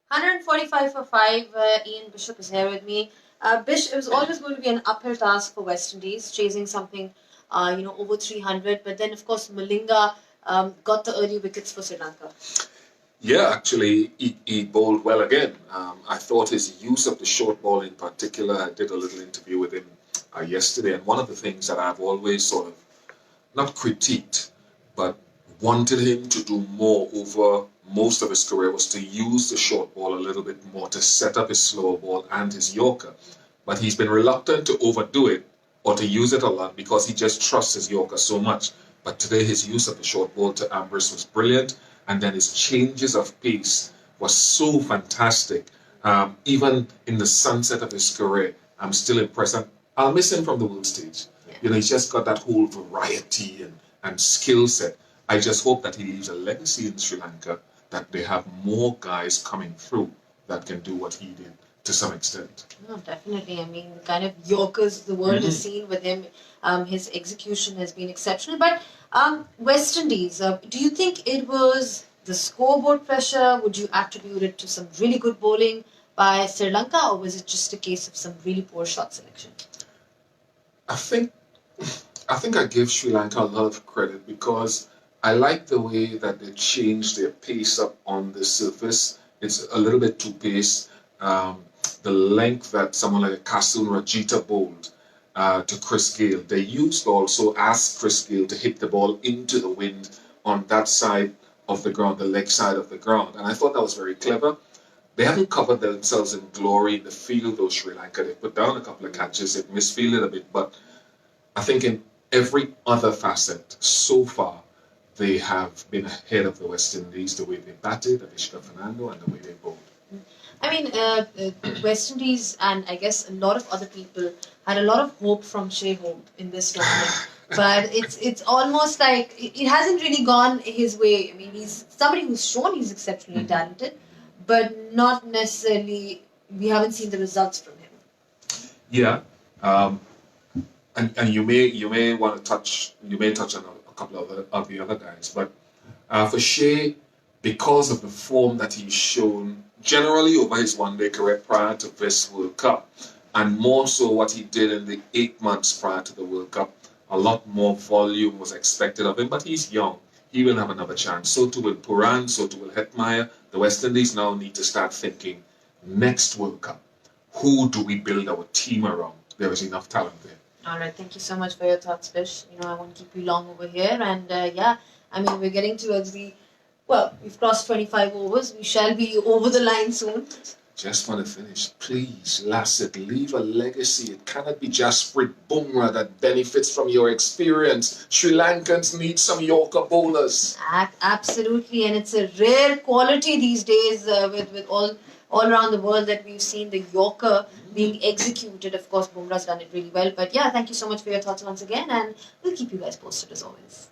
145 for 5. Ian Bishop is here with me. Bish, it was always going to be an uphill task for West Indies, chasing something, over 300. But then, of course, Malinga got the early wickets for Sri Lanka. Yeah, actually, he bowled well again. I thought his use of the short ball in particular, I did a little interview with him yesterday, and one of the things that I've always sort of not critiqued, but wanted him to do more over most of his career was to use the short ball a little bit more to set up his slow ball and his Yorker. But he's been reluctant to overdo it or to use it a lot because he just trusts his Yorker so much. But today his use of the short ball to Ambrose was brilliant, and then his changes of pace was so fantastic. Even in the sunset of his career, I'm still impressed. I'll miss him from the world stage. He's just got that whole variety and skill set. I just hope that he leaves a legacy in Sri Lanka, that they have more guys coming through that can do what he did to some extent. No, definitely. I mean, the kind of Yorkers the world has seen with him, his execution has been exceptional. But West Indies, do you think it was the scoreboard pressure? Would you attribute it to some really good bowling by Sri Lanka, or was it just a case of some really poor shot selection? I think I give Sri Lanka a lot of credit because I like the way that they changed their pace up on the surface. It's a little bit too paced. The length that someone like Kasun Rajita bowled to Chris Gayle, they used also asked Chris Gayle to hit the ball into the wind on that side of the ground, the leg side of the ground. And I thought that was very clever. They haven't covered themselves in glory in the field, though, Sri Lanka. They put down a couple of catches, they've misfielded a bit, but I think in every other facet so far, they have been ahead of the West Indies, the way they batted, Avishka Fernando, and the way they bowled. I mean, West Indies and I guess a lot of other people had a lot of hope from Shea Hope in this tournament. But it's almost like it hasn't really gone his way. I mean, he's somebody who's shown he's exceptionally talented, but not necessarily, we haven't seen the results from him. Yeah. And you may want to touch on a couple of the other guys, but for Shea, because of the form that he's shown generally over his one-day career prior to this World Cup, and more so what he did in the 8 months prior to the World Cup, a lot more volume was expected of him, but he's young. He will have another chance. So too will Puran, so too will Hetmeyer. The West Indies now need to start thinking, next World Cup, who do we build our team around? There is enough talent there. All right, thank you so much for your thoughts, Bish. I won't keep you long over here. And we're getting towards we've crossed 25 overs. We shall be over the line soon. Just want to finish. Please, Lasset, leave a legacy. It cannot be Jasprit Bumrah that benefits from your experience. Sri Lankans need some Yorker bowlers. Absolutely, and it's a rare quality these days with all around the world that we've seen the Yorker being executed. Of course, Bumrah's done it really well. But yeah, thank you so much for your thoughts once again, and we'll keep you guys posted as always.